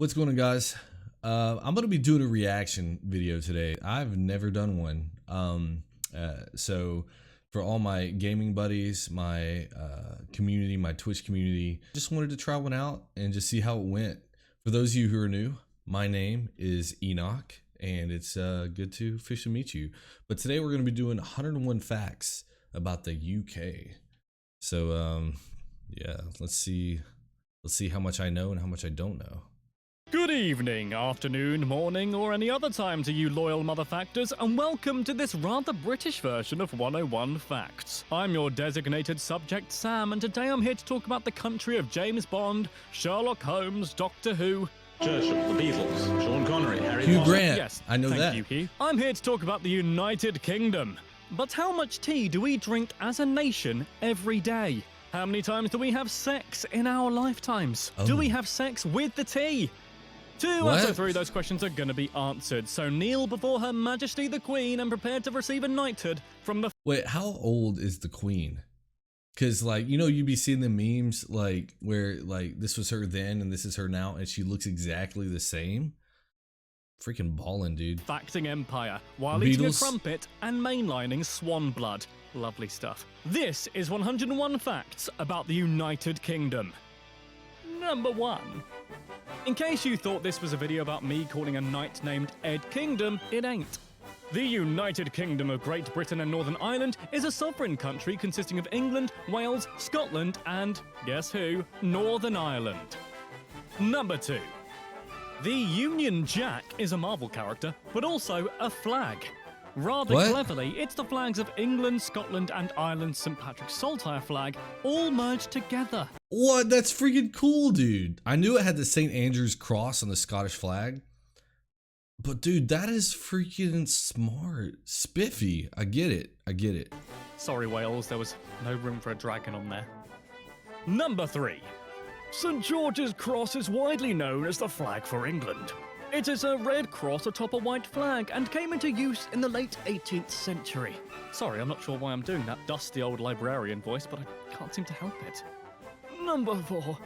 What's going on, guys? I'm going to be doing a reaction video today. I've never done one. So for all my gaming buddies, my community, my Twitch community, just wanted to try one out and just see how it went. For those of you who are new, my name is Enoch, and it's good to officially meet you. But today we're going to be doing 101 facts about the UK. So yeah, let's see how much I know and how much I don't know. Good evening, afternoon, morning, or any other time to you loyal motherfactors, and welcome to this rather British version of 101 Facts. I'm your designated subject, Sam, and today I'm here to talk about the country of James Bond, Sherlock Holmes, Doctor Who, Churchill, the Beatles, Sean Connery, Harry Hugh Potter. Grant. Yes, I know thank that. you, Hugh. I'm here to talk about the United Kingdom. But how much tea do we drink as a nation every day? How many times do we have sex in our lifetimes? Do we have sex with the tea? 2 out of 3 of those questions are going to be answered, so kneel before Her Majesty the Queen and prepare to receive a knighthood from the... Wait, how old is the Queen? Because, like, you know, you'd be seeing the memes, like, where, like, this was her then and this is her now, and she looks exactly the same. Freaking ballin', dude. Facting empire, while eating a crumpet and mainlining swan blood. Lovely stuff. This is 101 facts about the United Kingdom. Number 1. In case you thought this was a video about me calling a knight named Ed Kingdom, it ain't. The United Kingdom of Great Britain and Northern Ireland is a sovereign country consisting of England, Wales, Scotland, and, guess who, Northern Ireland. Number 2. The Union Jack is a Marvel character, but also a flag. Rather cleverly, it's the flags of England, Scotland, and Ireland's St. Patrick's Saltire flag all merged together. What? That's freaking cool, dude. I knew it had the St. Andrew's cross on the Scottish flag. But dude, that is freaking smart. Spiffy. I get it. I get it. Sorry, Wales, there was no room for a dragon on there. Number 3. St. George's Cross is widely known as the flag for England. It is a red cross atop a white flag and came into use in the late 18th century. Sorry, I'm not sure why I'm doing that dusty old librarian voice, but I can't seem to help it. Number 4.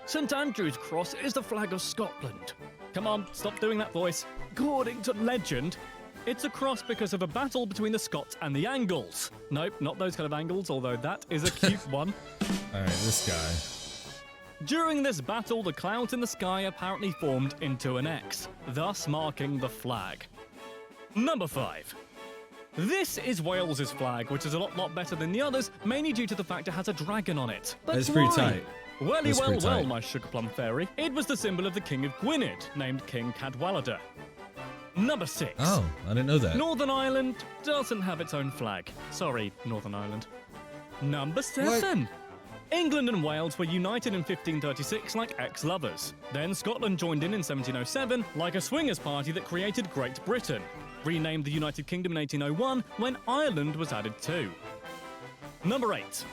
St. Andrew's Cross is the flag of Scotland. Come on, stop doing that voice. According to legend, it's a cross because of a battle between the Scots and the Angles. Nope, not those kind of Angles, although that is a cute one. Alright, this guy. During this battle, the clouds in the sky apparently formed into an X, thus marking the flag. Number 5. This is Wales's flag, which is a lot better than the others, mainly due to the fact it has a dragon on it. But That's why? pretty tight. Well, my sugar plum fairy. It was the symbol of the King of Gwynedd, named King Cadwallader. Number 6. Oh, I didn't know that. Northern Ireland doesn't have its own flag. Sorry, Northern Ireland. Number 7. What? England and Wales were united in 1536 like ex-lovers. Then Scotland joined in 1707 like a swingers party that created Great Britain. Renamed the United Kingdom in 1801 when Ireland was added too. Number 8.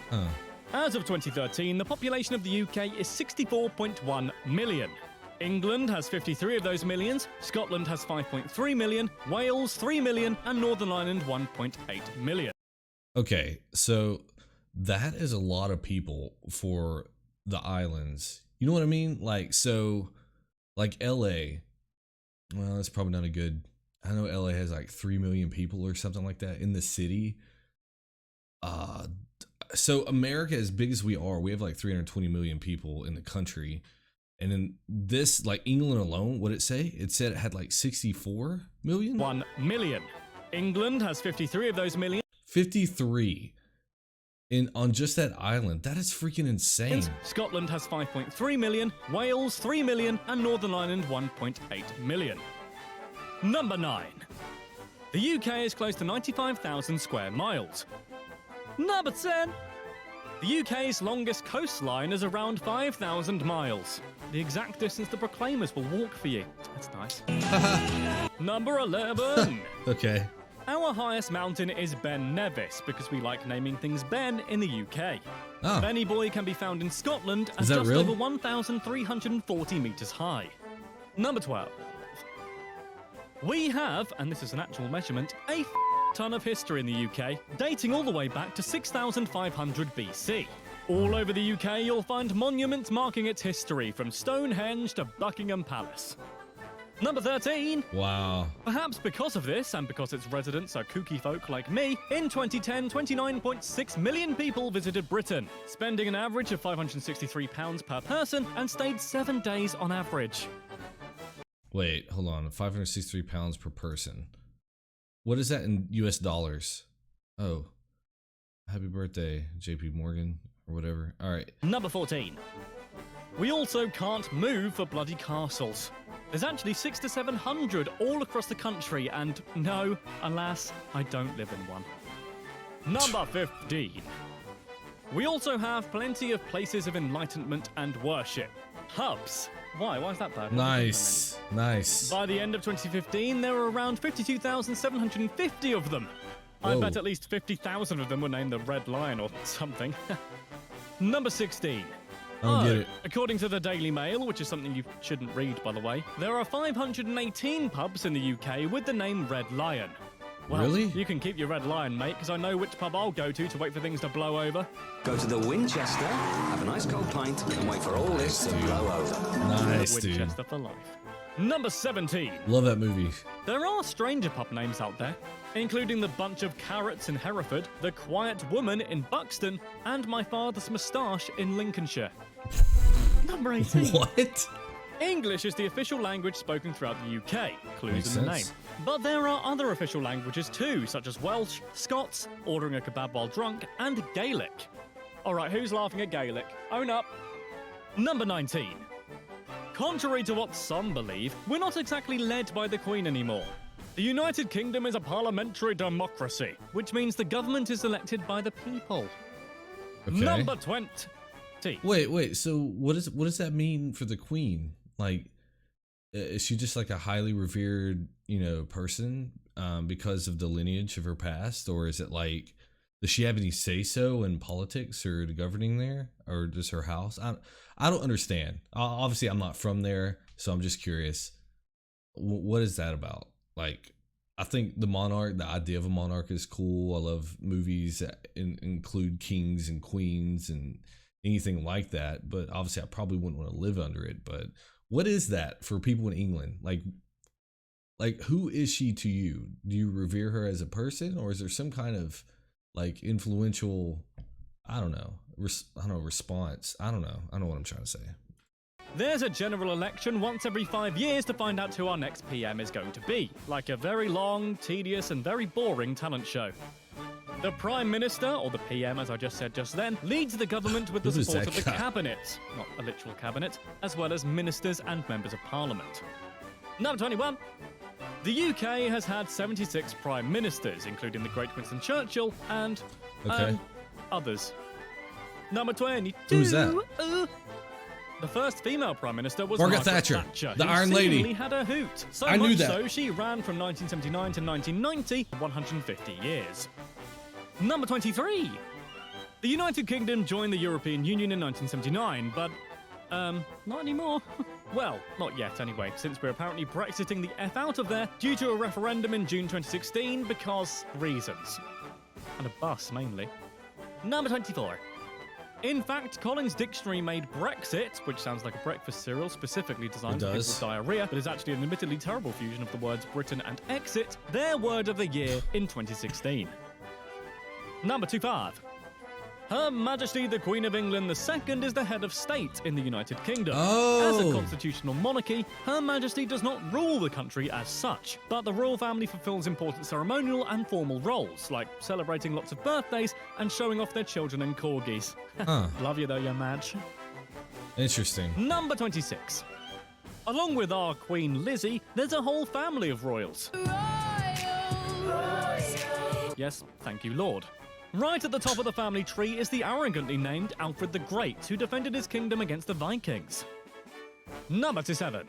As of 2013, the population of the UK is 64.1 million. England has 53 of those millions, Scotland has 5.3 million, Wales 3 million, and Northern Ireland 1.8 million. Okay, so that is a lot of people for the islands. You know what I mean? Like, so, like LA, well, that's probably not a good, I know LA has like 3 million people or something like that in the city. So America, as big as we are, we have like 320 million people in the country. And in this, like England alone, what did it say? It said it had like 64 million? 1 million. England has 53 of those millions. 53. On just that island. That is freaking insane. Scotland has 5.3 million, Wales 3 million, and Northern Ireland 1.8 million. Number 9. The UK is close to 95,000 square miles. Number 10. The UK's longest coastline is around 5,000 miles. The exact distance the Proclaimers will walk for you. That's nice. Number 11. Okay. Our highest mountain is Ben Nevis, because we like naming things Ben in the UK. Oh. Benny Boy can be found in Scotland and Is that just real? over 1,340 metres high. Number 12. We have, and this is an actual measurement, a ton of history in the UK, dating all the way back to 6,500 BC. All over the UK, you'll find monuments marking its history, from Stonehenge to Buckingham Palace. Number 13. Wow. Perhaps because of this, and because its residents are kooky folk like me, in 2010, 29.6 million people visited Britain, spending an average of £563 per person, and stayed 7 days on average. Wait, hold on. 563 pounds per person. What is that in US dollars? Oh. Happy birthday, JP Morgan, or whatever. All right. Number 14. We also can't move for bloody castles. There's actually 600 to 700 all across the country, and no, alas, I don't live in one. Number 15. We also have plenty of places of enlightenment and worship. Hubs. Why? Why is that bad? Nice. Nice. By the end of 2015, there were around 52,750 of them. I Whoa. bet at least 50,000 of them were named the Red Lion or something. Number 16. I don't get it. According to the Daily Mail, which is something you shouldn't read, by the way, there are 518 pubs in the UK with the name Red Lion. Well, Really? You can keep your Red Lion, mate, because I know which pub I'll go to wait for things to blow over. Go to the Winchester, have a nice cold pint, and wait for all this to blow over. Nice, dude. Winchester for life. Number 17. Love that movie. There are stranger pub names out there, including the Bunch of Carrots in Hereford, the Quiet Woman in Buxton, and My Father's Moustache in Lincolnshire. Number 18. What? English is the official language spoken throughout the UK, clues Makes in the name. sense. But there are other official languages too, such as Welsh, Scots, ordering a kebab while drunk, and Gaelic. Alright, who's laughing at Gaelic? Own up. Number 19. Contrary to what some believe, we're not exactly led by the Queen anymore. The United Kingdom is a parliamentary democracy, which means the government is elected by the people. Okay. Number 20. Wait. So what does that mean for the Queen? Like, is she just like a highly revered, person because of the lineage of her past, or is it like, does she have any say so in politics or the governing there, or does her house? I don't understand. Obviously, I'm not from there, so I'm just curious. What is that about? Like, I think the idea of a monarch is cool. I love movies that include kings and queens and anything like that. But obviously, I probably wouldn't want to live under it. But what is that for people in England? Like who is she to you? Do you revere her as a person, or is there some kind of like influential, response? I don't know. I don't know what I'm trying to say. There's a general election once every 5 years to find out who our next PM is going to be, like a very long, tedious, and very boring talent show. The Prime Minister, or the PM as I just said just then, leads the government with the Who is support that of the guy? cabinet, not a literal cabinet, as well as ministers and members of parliament. Number 21. The UK has had 76 Prime Ministers, including the great Winston Churchill and Okay. others. Number 22. Who's that? The first female Prime Minister was Margaret Margaret Thatcher, the who Iron Lady. seemingly had a hoot. So I knew much that. so, she ran from 1979 to 1990, 150 years. Number 23. The United Kingdom joined the European Union in 1979, but, not anymore. Well, not yet anyway, since we're apparently Brexiting the F out of there due to a referendum in June 2016 because reasons. And a bus, mainly. Number 24. In fact, Collins Dictionary made Brexit, which sounds like a breakfast cereal specifically designed for people with diarrhea, but is actually an admittedly terrible fusion of the words Britain and exit, their word of the year in 2016. Number 25. Her Majesty the Queen of England II is the head of state in the United Kingdom. Oh. As a constitutional monarchy, Her Majesty does not rule the country as such, but the royal family fulfills important ceremonial and formal roles, like celebrating lots of birthdays and showing off their children and corgis. Huh. Love you though, your Madge. Interesting. Number 26. Along with our Queen Lizzie, there's a whole family of royals. Yes, thank you, Lord. Right at the top of the family tree is the arrogantly named Alfred the Great, who defended his kingdom against the Vikings. Number 27.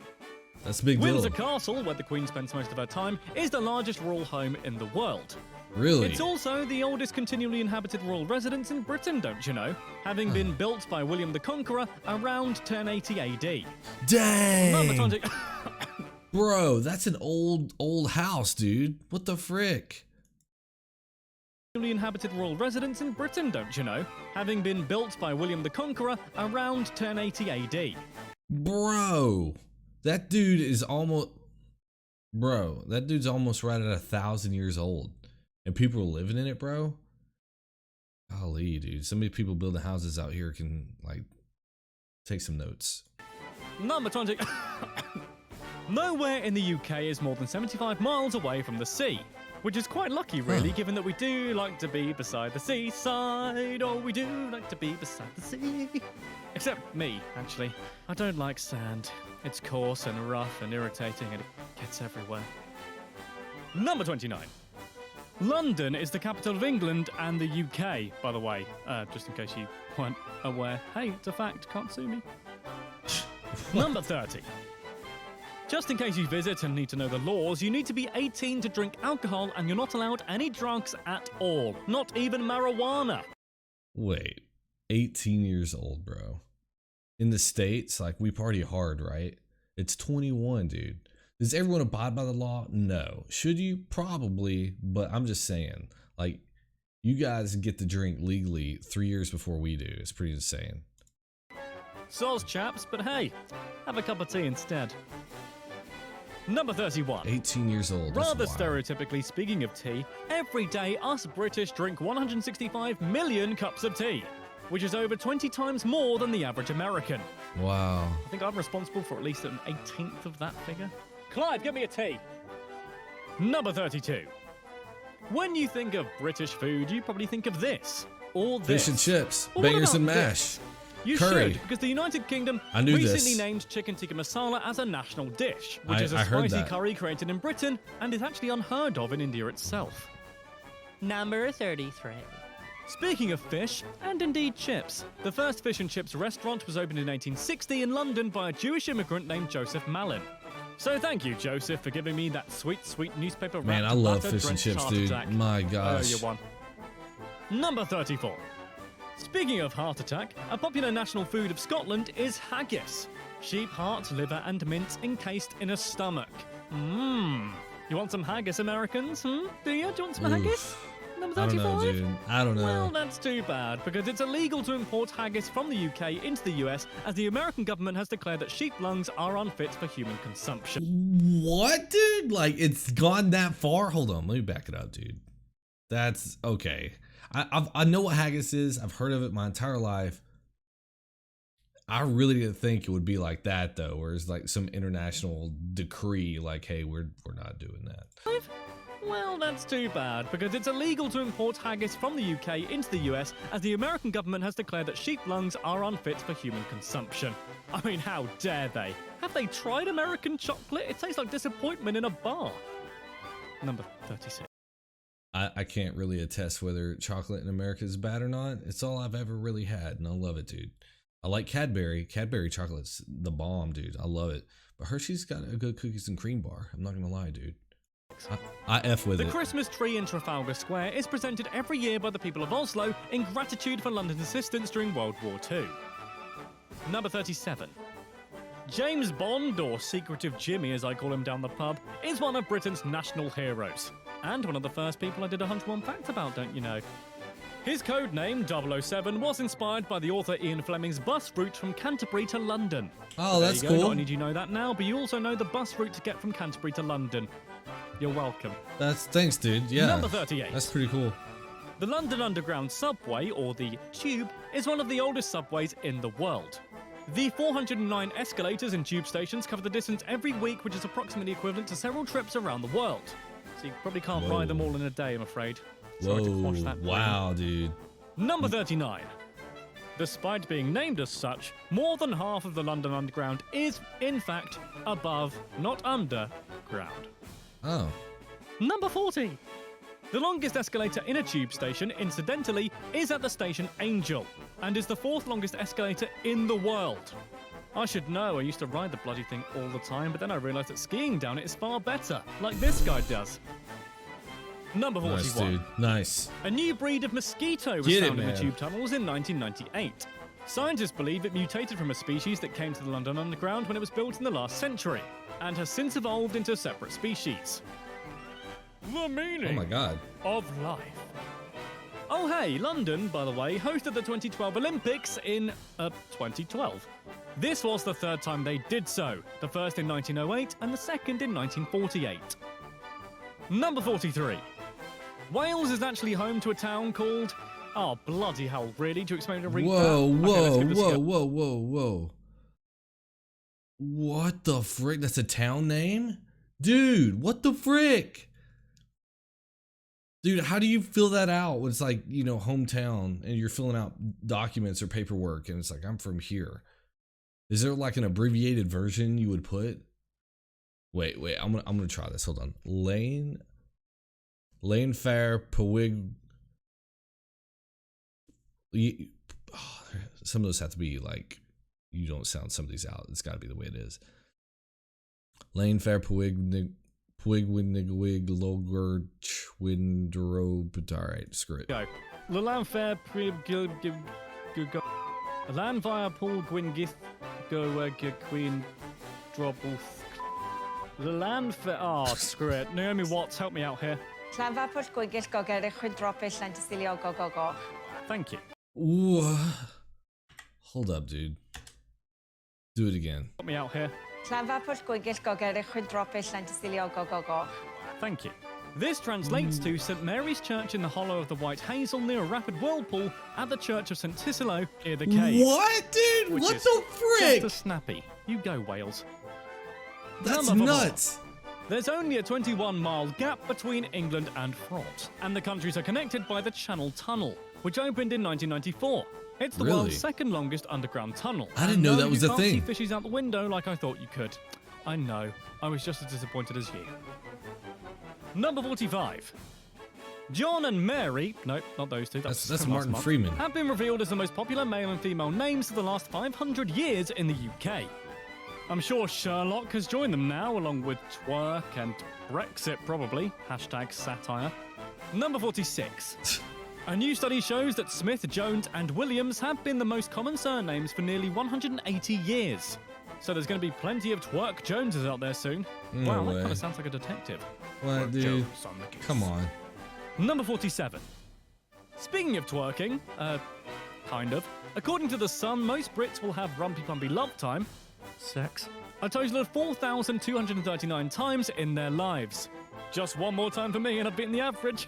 That's a big deal. Windsor Castle, where the Queen spends most of her time, is the largest royal home in the world. Really? It's also the oldest continually inhabited royal residence in Britain, don't you know? Having been built by William the Conqueror around 1080 AD. Dang. Number 20. Bro, that's an old house, dude. What the frick? newly inhabited royal residence in Britain, don't you know? Having been built by William the Conqueror around 1080 AD. Bro, that dude is almost... Bro, that dude's almost right at 1,000 years old. And people are living in it, bro? Golly, dude. So many people building houses out here can, like, take some notes. Number 20. Nowhere in the UK is more than 75 miles away from the sea. Which is quite lucky, really, given that we do like to be beside the seaside. Oh, we do like to be beside the sea. Except me, actually. I don't like sand. It's coarse and rough and irritating and it gets everywhere. Number 29. London is the capital of England and the UK, by the way. Just in case you weren't aware. Hey, it's a fact, can't sue me. Number 30. Just in case you visit and need to know the laws, you need to be 18 to drink alcohol and you're not allowed any drugs at all. Not even marijuana. Wait, 18 years old, bro. In the States, like, we party hard, right? It's 21, dude. Does everyone abide by the law? No. Should you? Probably, but I'm just saying, like, you guys get to drink legally 3 years before we do. It's pretty insane. Soz, chaps, but hey, have a cup of tea instead. Number 31. 18 years old. Rather stereotypically, speaking of tea, every day us British drink 165 million cups of tea, which is over 20 times more than the average American. Wow. I think I'm responsible for at least an 18th of that figure. Clive, give me a tea. Number 32. When you think of British food, you probably think of this, or this. Fish and chips, Or bangers and mash. this? You Curry. should, because the United Kingdom knew recently this. named chicken tikka masala as a national dish, which is I a heard spicy that. curry created in Britain and is actually unheard of in India itself. Number 33. Speaking of fish, and indeed chips, the first fish and chips restaurant was opened in 1860 in London by a Jewish immigrant named Joseph Malin. So thank you, Joseph, for giving me that sweet, sweet newspaper wrapped Man, I love fish and butter-drenched chips, heart dude. attack. My Oh, gosh. you won. Number 34. Speaking of heart attack, a popular national food of Scotland is haggis. Sheep heart, liver and mince encased in a stomach. Mmm. You want some haggis, Americans? Do you? Do you want some haggis? Number I don't 35? know, dude. I don't know. Well, that's too bad, because it's illegal to import haggis from the UK into the US, as the American government has declared that sheep lungs are unfit for human consumption. What, dude? Like, it's gone that far? Hold on, let me back it up, dude. That's okay. I know what haggis is. I've heard of it my entire life. I really didn't think it would be like that, though, where it's like some international decree, like, hey, we're not doing that. Well, that's too bad, because it's illegal to import haggis from the UK into the US, as the American government has declared that sheep lungs are unfit for human consumption. I mean, how dare they? Have they tried American chocolate? It tastes like disappointment in a bar. Number 36. I can't really attest whether chocolate in America is bad or not. It's all I've ever really had, and I love it, dude. I like Cadbury. Cadbury chocolate's the bomb, dude. I love it. But Hershey's got a good cookies and cream bar. I'm not gonna lie, dude. I F with it. The Christmas tree in Trafalgar Square is presented every year by the people of Oslo in gratitude for London's assistance during World War II. Number 37. James Bond, or Secretive Jimmy as I call him down the pub, is one of Britain's national heroes. And one of the first people I did 101 facts about, don't you know? His code name, 007, was inspired by the author Ian Fleming's bus route from Canterbury to London. Oh, that's there you go. cool. Not only do you know that now, but you also know the bus route to get from Canterbury to London. You're welcome. Thanks, dude. Yeah. Number 38. That's pretty cool. The London Underground subway, or the Tube, is one of the oldest subways in the world. The 409 escalators in tube stations cover the distance every week, which is approximately equivalent to several trips around the world. So you probably can't ride them all in a day, I'm afraid. Sorry to quash that dream. Wow, dude. Number 39. Despite being named as such, more than half of the London Underground is, in fact, above, not under, ground. Oh. Number 40. The longest escalator in a tube station, incidentally, is at the station Angel, and is the fourth longest escalator in the world. I should know, I used to ride the bloody thing all the time, but then I realised that skiing down it is far better, like this guy does. Number 41. Nice, dude. Nice. A new breed of mosquito was found in the tube tunnels in 1998. Scientists believe it mutated from a species that came to the London Underground when it was built in the last century, and has since evolved into a separate species. The meaning Oh my god. of life. Oh hey, London, by the way, hosted the 2012 Olympics in 2012. This was the third time they did so, the first in 1908 and the second in 1948. Number 43. Wales is actually home to a town called... Oh, bloody hell, really? To explain to read Whoa, that? whoa, Okay, whoa, whoa, whoa, whoa. What the frick? That's a town name? Dude, what the frick? Dude, how do you fill that out when it's like, you know, hometown and you're filling out documents or paperwork and it's like, I'm from here? Is there like an abbreviated version you would put? Wait, I'm gonna try this. Hold on. Lane Fair Powig. Some of those have to be like, you don't sound some of these out. It's got to be the way it is. Lane Fair Powig Wig Loger Windrobe. All right, screw it. Go. Leland Fair Land via Paul Gwingith Go Queen Drobuth. Leland Fair. Oh, screw it. Naomi Watts, help me out here. Thank you. Ooh. Hold up, dude. Do it again. Help me out here. Thank you. This translates to St Mary's Church in the hollow of the White Hazel near a rapid whirlpool at the Church of St Tisilo near the cave. What, dude? What the frick? Just a snappy. You go, Wales. That's nuts. There's only a 21-mile gap between England and France, and the countries are connected by the Channel Tunnel, which opened in 1994. It's the world's second longest underground tunnel. I didn't know that was a thing. You can't see fishies out the window like I thought you could. I know. I was just as disappointed as you. Number 45. John and Mary, no, not those two. That's Martin Freeman. Have been revealed as the most popular male and female names for the last 500 years in the UK. I'm sure Sherlock has joined them now, along with Twerk and Brexit, probably. Hashtag satire. Number 46. A new study shows that Smith, Jones, and Williams have been the most common surnames for nearly 180 years. So there's going to be plenty of Twerk Joneses out there soon. No wow, way. That kind of sounds like a detective. What, dude? Come on. Number 47. Speaking of twerking, kind of. According to The Sun, most Brits will have rumpy-pumpy love time, sex, a total of 4,239 times in their lives. Just one more time for me and I've beaten the average.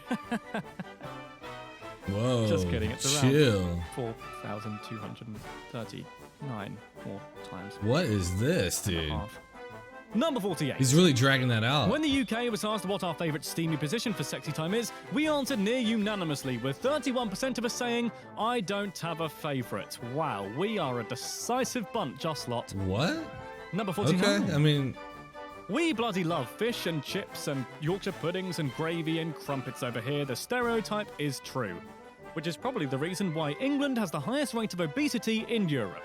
Whoa. Just kidding, it's chill. Around 4,239 more times. What is this, dude? Number 48. He's really dragging that out. When the UK was asked what our favourite steamy position for sexy time is, we answered near unanimously, with 31% of us saying, I don't have a favourite. Wow, we are a decisive bunch, us lot. What? Number 49. Okay, I mean... We bloody love fish and chips and Yorkshire puddings and gravy and crumpets over here. The stereotype is true, which is probably the reason why England has the highest rate of obesity in Europe.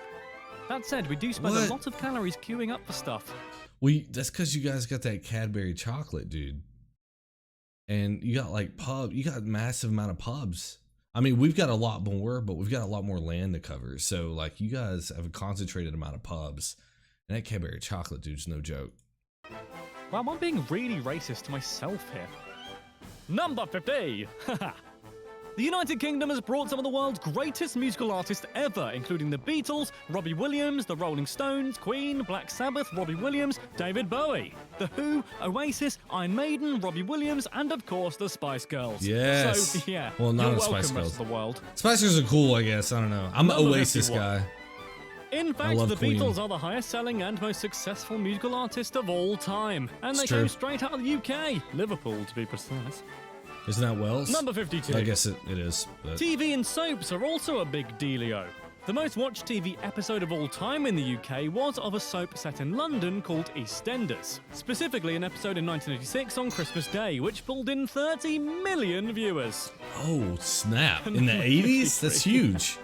That said, we do spend a lot of calories queuing up for stuff. That's because you guys got that Cadbury chocolate, dude. And you got like you got a massive amount of pubs. I mean, we've got a lot more, but we've got a lot more land to cover. So like you guys have a concentrated amount of pubs. And that Cadbury chocolate, dude's no joke. Wow, I'm being really racist to myself here. Number 50! The United Kingdom has brought some of the world's greatest musical artists ever, including the Beatles, Robbie Williams, the Rolling Stones, Queen, Black Sabbath, Robbie Williams, David Bowie, The Who, Oasis, Iron Maiden, Robbie Williams, and of course the Spice Girls. Yes. So yeah, well, not you're the Spice welcome, Girls. rest of the world. Spice Girls are cool, I guess. I don't know. I'm an Oasis guy. In fact, the Queen. Beatles are the highest-selling and most successful musical artist of all time, and they came straight out of the UK, Liverpool to be precise. Isn't that Wales? Number 52. I guess it is. But... TV and soaps are also a big dealio. The most watched TV episode of all time in the UK was of a soap set in London called EastEnders. Specifically an episode in 1986 on Christmas Day, which pulled in 30 million viewers. Oh, snap. In the 80s? That's huge.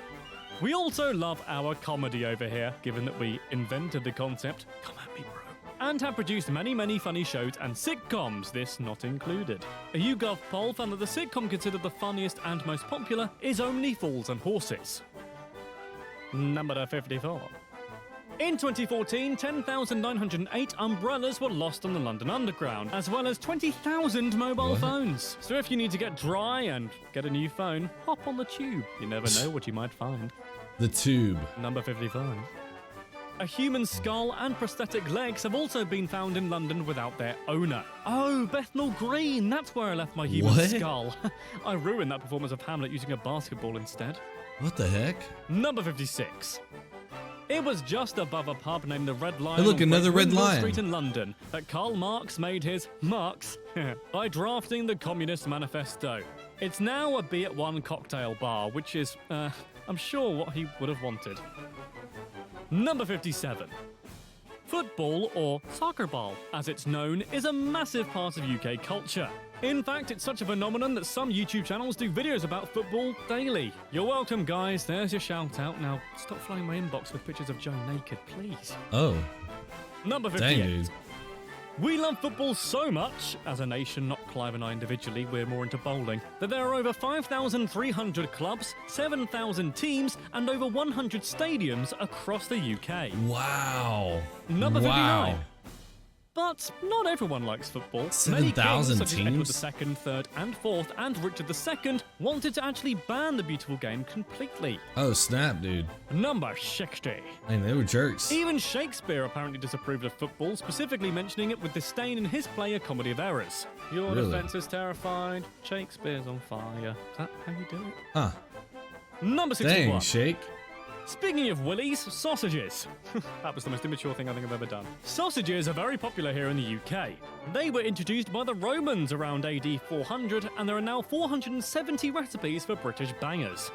We also love our comedy over here, given that we invented the concept. Come at me, bro. And have produced many, many funny shows and sitcoms, this not included. A YouGov poll found that the sitcom considered the funniest and most popular is Only Fools and Horses. Number 54. In 2014, 10,908 umbrellas were lost on the London Underground, as well as 20,000 mobile phones. So if you need to get dry and get a new phone, hop on the tube. You never know what you might find. The tube. Number 55. A human skull and prosthetic legs have also been found in London without their owner. Oh, Bethnal Green, that's where I left my human skull. I ruined that performance of Hamlet using a basketball instead. What the heck? Number 56. It was just above a pub named the Red Lion Hey, look, on another Red Windmill Lion. Street in London that Karl Marx made his marks by drafting the Communist Manifesto. It's now a be at one cocktail bar, which is, I'm sure, what he would have wanted. Number 57. Football, or soccer ball, as it's known, is a massive part of UK culture. In fact, it's such a phenomenon that some YouTube channels do videos about football daily. You're welcome, guys. There's your shout out. Now, stop flooding my inbox with pictures of Joe naked, please. Oh. Number 58. Dang, dude. We love football so much, as a nation, not Clive and I individually, we're more into bowling, that there are over 5,300 clubs, 7,000 teams, and over 100 stadiums across the UK. Wow. Number 59. Wow. But not everyone likes football. Many 7,000 kings, such as Edward teams? II, III, and IV, and Richard II, wanted to actually ban the beautiful game completely. Oh, snap, dude. Number 60. Man, they were jerks. Even Shakespeare apparently disapproved of football, specifically mentioning it with disdain in his play A Comedy of Errors. Your Really? defense is terrified, Shakespeare's on fire. Is that how you do it? Huh. Number 61. Dang, Shake. Speaking of willies, sausages. That was the most immature thing I think I've ever done. Sausages are very popular here in the UK. They were introduced by the Romans around AD 400, and there are now 470 recipes for British bangers.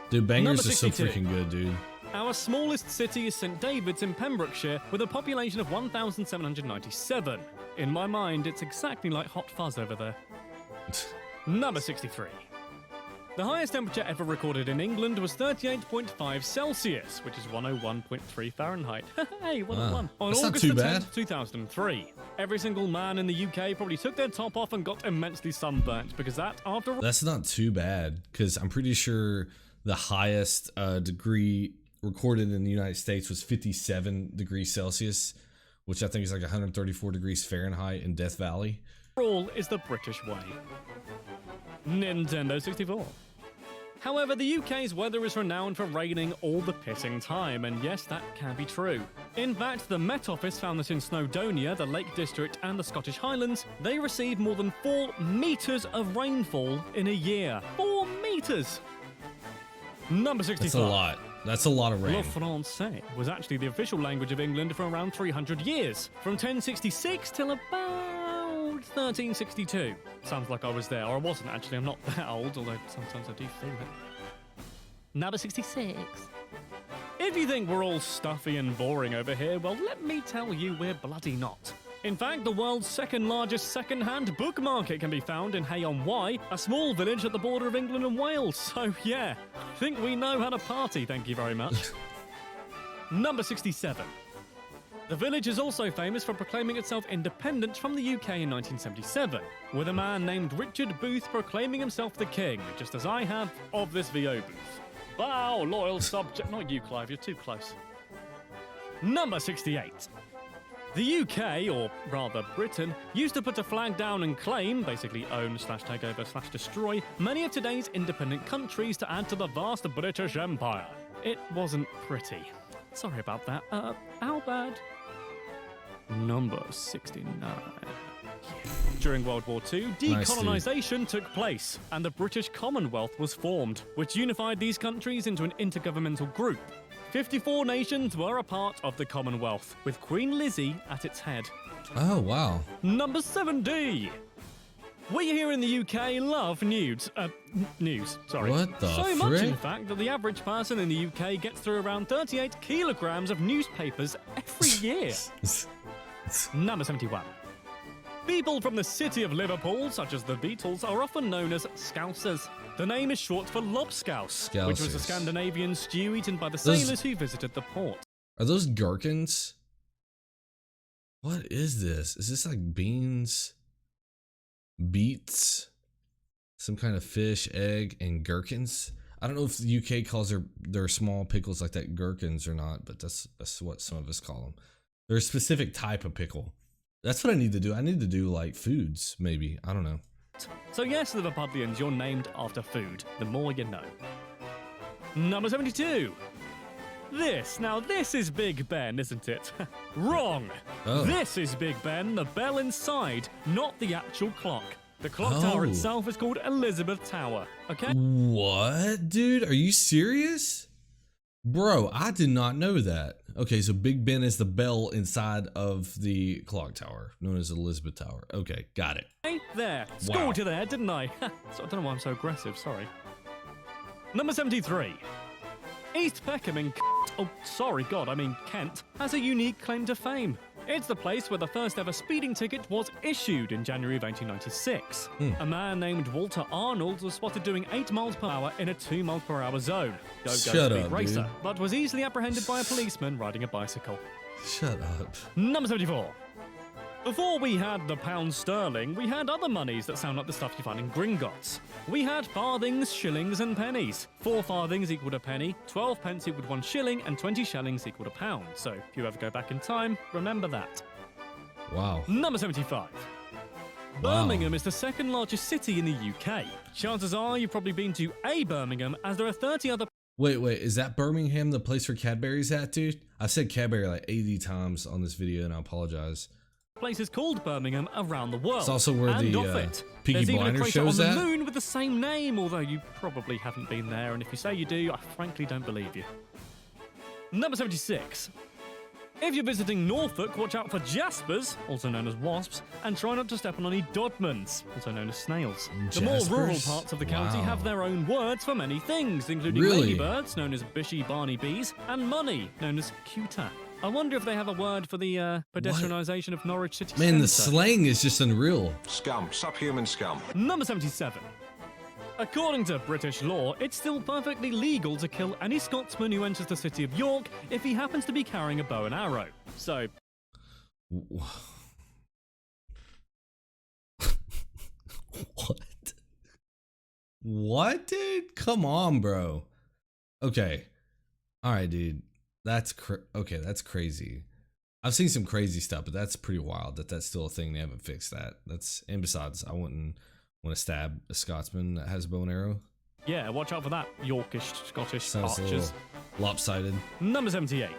Dude, bangers Number are so 62. freaking good, dude. Our smallest city is St David's in Pembrokeshire, with a population of 1,797. In my mind, it's exactly like Hot Fuzz over there. Number 63. The highest temperature ever recorded in England was 38.5 Celsius, which is 101.3 Fahrenheit. Hey, 101. On That's not August too the bad. 10th, 2003. Every single man in the UK probably took their top off and got immensely sunburnt, because that, after all, That's not too bad, because I'm pretty sure the highest degree recorded in the United States was 57 degrees Celsius, which I think is like 134 degrees Fahrenheit in Death Valley. is the British way. Nintendo 64. However, the UK's weather is renowned for raining all the pissing time, and yes, that can be true. In fact, the Met Office found that in Snowdonia, the Lake District, and the Scottish Highlands, they receive more than 4 metres of rainfall in a year. 4 metres! Number 65. That's a lot. That's a lot of rain. Le Français was actually the official language of England for around 300 years, from 1066 till about 1362. Sounds like I was there, or I wasn't actually, I'm not that old, although sometimes I do feel it. Number 66. If you think we're all stuffy and boring over here, well, let me tell you we're bloody not. In fact, the world's second largest second-hand book market can be found in Hay-on-Wye, a small village at the border of England and Wales. So yeah, I think we know how to party, thank you very much. Number 67. The village is also famous for proclaiming itself independent from the UK in 1977, with a man named Richard Booth proclaiming himself the king, just as I have, of this VO booth. Bow, loyal subject. Not you, Clive, you're too close. Number 68. The UK, or rather Britain, used to put a flag down and claim, basically own / take over / destroy, many of today's independent countries to add to the vast British Empire. It wasn't pretty. Sorry about that. How bad? Number 69. During World War II, decolonisation took place, and the British Commonwealth was formed, which unified these countries into an intergovernmental group. 54 nations were a part of the Commonwealth, with Queen Lizzie at its head. Oh, wow. Number 70. We here in the UK love news. News, sorry. What the So much, frick? in fact, that the average person in the UK gets through around 38 kilograms of newspapers every year. Number 71. People from the city of Liverpool, such as the Beatles, are often known as Scousers. The name is short for lobscouse, which was a Scousers. Scandinavian stew eaten by the Those- sailors who visited the port. Are those gherkins? What is this? Is this like beans, beets, some kind of fish, egg, and gherkins? I don't know if the UK calls their small pickles like that gherkins or not, but that's what some of us call them. They're a specific type of pickle. That's what I need to do. I need to do like foods, maybe. I don't know. So yes, Liverpudlians, you're named after food. The more you know. Number 72. This is Big Ben, isn't it? Wrong. Oh. This is Big Ben, the bell inside, not the actual clock. The clock tower itself is called Elizabeth Tower, okay? What? Dude, are you serious? Bro, I did not know that. Okay, so Big Ben is the bell inside of the clock tower, known as Elizabeth Tower. Okay, got it. Hey, there. Scored you there, didn't I? So I don't know why I'm so aggressive, sorry. Number 73. East Peckham in Kent, has a unique claim to fame. It's the place where the first ever speeding ticket was issued in January of 1896. A man named Walter Arnold was spotted doing 8 miles per hour in a 2 miles per hour zone. Shut up, racer, dude. but was easily apprehended by a policeman riding a bicycle. Shut up. Number 74. Before we had the pound sterling, we had other monies that sound like the stuff you find in Gringotts. We had farthings, shillings, and pennies. 4 farthings equaled a penny, 12 pence equaled 1 shilling, and 20 shillings equaled a pound. So if you ever go back in time, remember that. Wow. Number 75. Birmingham is the second largest city in the UK. Chances are you've probably been to a Birmingham, as there are 30 other. Wait, is that Birmingham the place where Cadbury's at, dude? I've said Cadbury like 80 times on this video, and I apologize. Places called Birmingham around the world. It's also where and the Peaky There's even a Blinders crater shows on at. the moon with the same name, although you probably haven't been there, and if you say you do, I frankly don't believe you. Number 76. If you're visiting Norfolk, watch out for jaspers, also known as wasps, and try not to step on any dodmans, also known as snails. The more rural Jaspers? parts of the county Wow. have their own words for many things, including Really? ladybirds, known as bushy barney bees, and money, known as cuta. I wonder if they have a word for the pedestrianisation of Norwich City Man, the Centre. slang is just unreal. Scum, subhuman scum. Number 77. According to British law, it's still perfectly legal to kill any Scotsman who enters the city of York if he happens to be carrying a bow and arrow. So, What? What, dude? Come on, bro. Okay. All right, dude. That's crazy. I've seen some crazy stuff, but that's pretty wild that that's still a thing. They haven't fixed that. And besides, I wouldn't want to stab a Scotsman that has a bow and arrow. yeah, watch out for that, Yorkish, Scottish Sounds a archers. little lopsided. Number 78.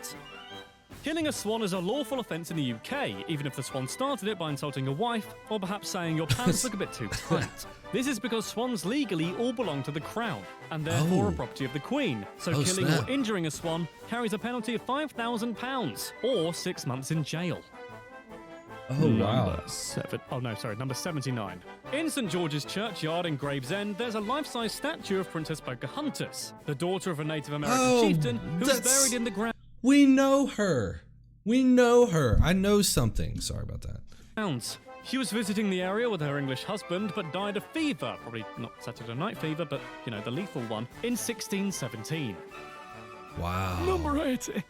Killing a swan is a lawful offence in the UK, even if the swan started it by insulting your wife, or perhaps saying your pants look a bit too tight. This is because swans legally all belong to the crown, and therefore Oh. a property of the Queen. So Oh, killing snap. or injuring a swan carries a penalty of £5,000, or 6 months in jail. Oh, wow. Number 79. In St George's Churchyard in Gravesend, there's a life-size statue of Princess Pocahontas, the daughter of a Native American chieftain who was that's- buried in the ground. We know her. I know something. Sorry about that. She was visiting the area with her English husband, but died of fever, probably not Saturday night fever, but, you know, the lethal one, in 1617. Wow. Number 80.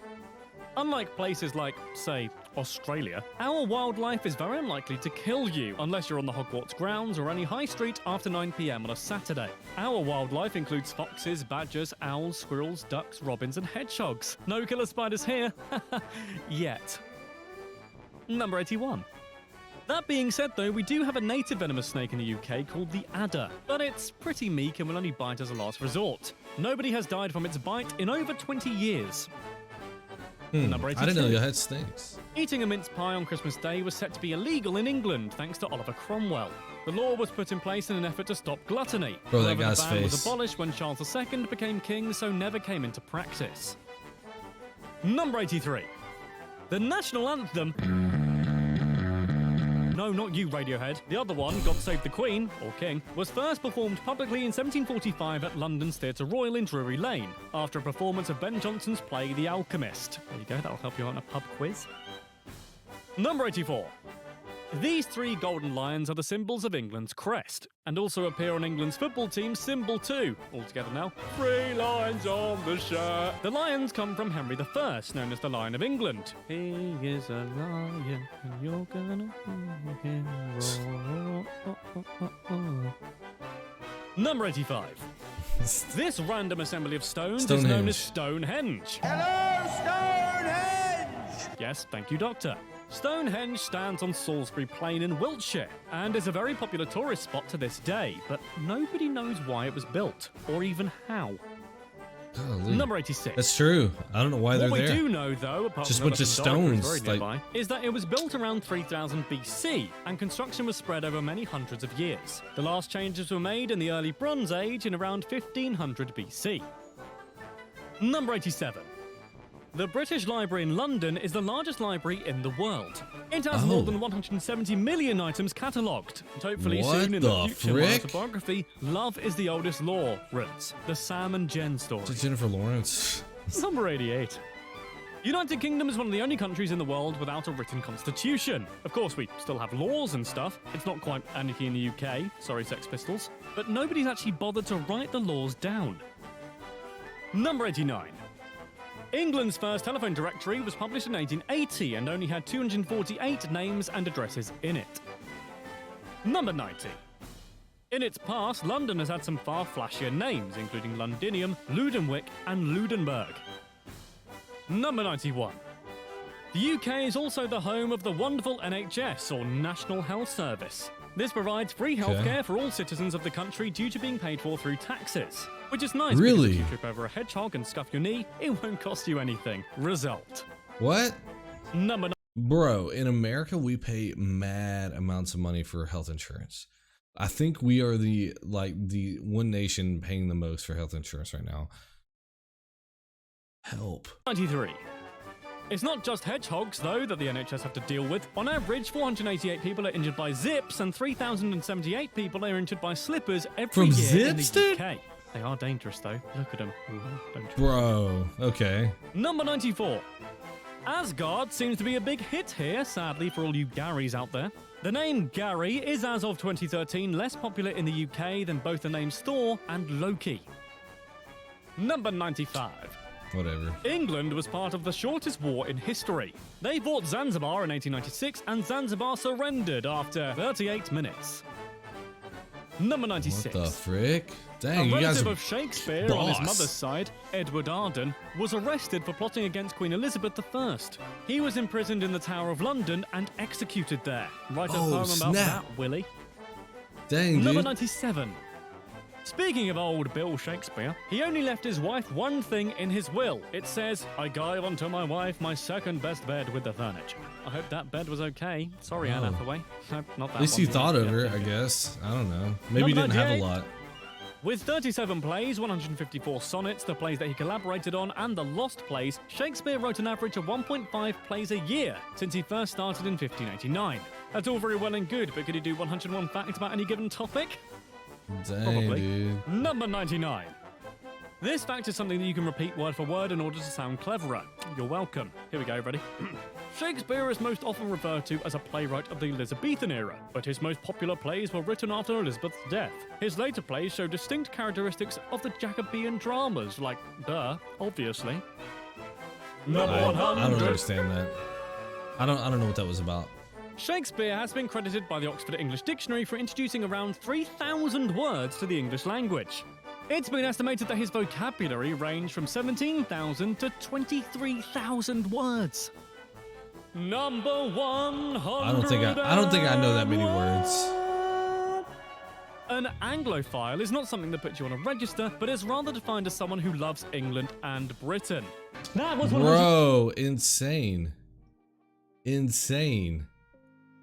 Unlike places like, say, Australia, our wildlife is very unlikely to kill you unless you're on the Hogwarts grounds or any high street after 9 p.m. on a Saturday. Our wildlife includes foxes, badgers, owls, squirrels, ducks, robins, and hedgehogs. No killer spiders here. Yet. Number 81. That being said, though, we do have a native venomous snake in the UK called the adder, but it's pretty meek and will only bite as a last resort. Nobody has died from its bite in over 20 years. Number 82. I didn't know you had snakes. Eating a mince pie on Christmas Day was set to be illegal in England thanks to Oliver Cromwell. The law was put in place in an effort to stop gluttony. Bro, that However, guy's the ban was face. abolished when Charles II became king, so never came into practice. Number 83. The national anthem... No, not you, Radiohead. The other one, God Save the Queen, or King, was first performed publicly in 1745 at London's Theatre Royal in Drury Lane, after a performance of Ben Jonson's play The Alchemist. There you go, that'll help you out in a pub quiz. Number 84. These 3 golden lions are the symbols of England's crest, and also appear on England's football team's symbol too. All together now. 3 lions on the shirt. The lions come from Henry I, known as the Lion of England. He is a lion, and you're gonna hear him roar. Number 85. This random assembly of stones is known as Stonehenge. Hello, Stonehenge! Yes, thank you, Doctor. Stonehenge stands on Salisbury Plain in Wiltshire and is a very popular tourist spot to this day, but nobody knows why it was built or even how. Golly. Number 86. That's true. I don't know why they're there. What we do know, though, apart Just from a bunch of stones, very nearby, is that it was built around 3000 BC, and construction was spread over many hundreds of years. The last changes were made in the early Bronze Age in around 1500 BC. Number 87. The British Library in London is the largest library in the world. It has more than 170 million items catalogued. And hopefully soon in the future, my autobiography, Love is the Oldest Law, writes the Sam and Jen story. To Jennifer Lawrence. Number 88. United Kingdom is one of the only countries in the world without a written constitution. Of course, we still have laws and stuff. It's not quite anarchy in the UK, sorry Sex Pistols. But nobody's actually bothered to write the laws down. Number 89. England's first telephone directory was published in 1880 and only had 248 names and addresses in it. Number 90. In its past, London has had some far flashier names, including Londinium, Ludenwick, and Ludenberg. Number 91. The UK is also the home of the wonderful NHS, or National Health Service. This provides free healthcare for all citizens of the country due to being paid for through taxes. Which is nice because if you trip over a hedgehog and scuff your knee, it won't cost you anything. Result. What? Number 9. Bro, in America, we pay mad amounts of money for health insurance. I think we are the one nation paying the most for health insurance right now. Help. 93. It's not just hedgehogs, though, that the NHS have to deal with. On average, 488 people are injured by zips, and 3,078 people are injured by slippers every year zips, in the UK. They are dangerous, though. Look at them. Bro, okay. Number 94. Asgard seems to be a big hit here, sadly for all you Garys out there. The name Gary is, as of 2013, less popular in the UK than both the names Thor and Loki. Number 95. Whatever. England was part of the shortest war in history. They fought Zanzibar in 1896, and Zanzibar surrendered after 38 minutes. Number 96. What the frick? Dang, a you guys relative are of Shakespeare on his mother's side, Edward Arden, was arrested for plotting against Queen Elizabeth I. He was imprisoned in the Tower of London and executed there. Write a poem about that, Willie. Dang, Number dude. 97. Speaking of old Bill Shakespeare, he only left his wife one thing in his will. It says, "I gave unto my wife my second best bed with the furniture." I hope that bed was okay. Sorry, Anne Hathaway. Nope, not that At least one. you thought of her, I guess. I don't know. Maybe he didn't have a lot. With 37 plays, 154 sonnets, the plays that he collaborated on, and the lost plays, Shakespeare wrote an average of 1.5 plays a year since he first started in 1589. That's all very well and good, but could he do 101 facts about any given topic? Dang, Probably. dude. Number 99. This fact is something that you can repeat word for word in order to sound cleverer. You're welcome. Here we go, ready? Shakespeare is most often referred to as a playwright of the Elizabethan era, but his most popular plays were written after Elizabeth's death. His later plays show distinct characteristics of the Jacobean dramas, like, obviously. Number 100. I don't understand that. I don't know what that was about. Shakespeare has been credited by the Oxford English Dictionary for introducing around 3,000 words to the English language. It's been estimated that his vocabulary ranged from 17,000 to 23,000 words. Number 100. I don't think I know that many words. An Anglophile is not something that puts you on a register, but is rather defined as someone who loves England and Britain. That was 100. Bro, insane.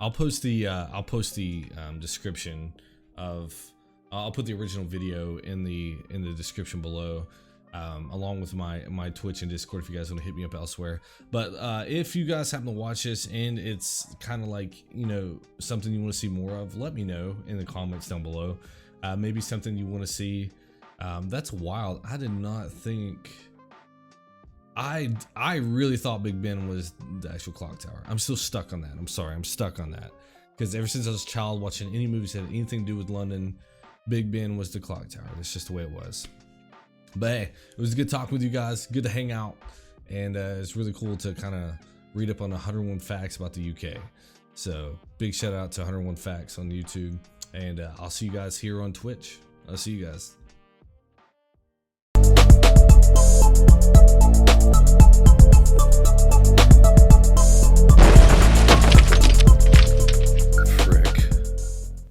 I'll post the description of. I'll put the original video in the description below, along with my Twitch and Discord if you guys want to hit me up elsewhere. But if you guys happen to watch this and it's kind of like, you know, something you want to see more of, let me know in the comments down below. Maybe something you want to see. That's wild. I did not think. I really thought Big Ben was the actual clock tower. I'm still stuck on that. I'm sorry, I'm stuck on that. Because ever since I was a child watching any movies that had anything to do with London, Big Ben was the clock tower. That's just the way it was. But hey, it was good talking with you guys. Good to hang out. And it's really cool to kind of read up on 101 facts about the UK. So big shout out to 101 facts on YouTube. And I'll see you guys here on Twitch. I'll see you guys.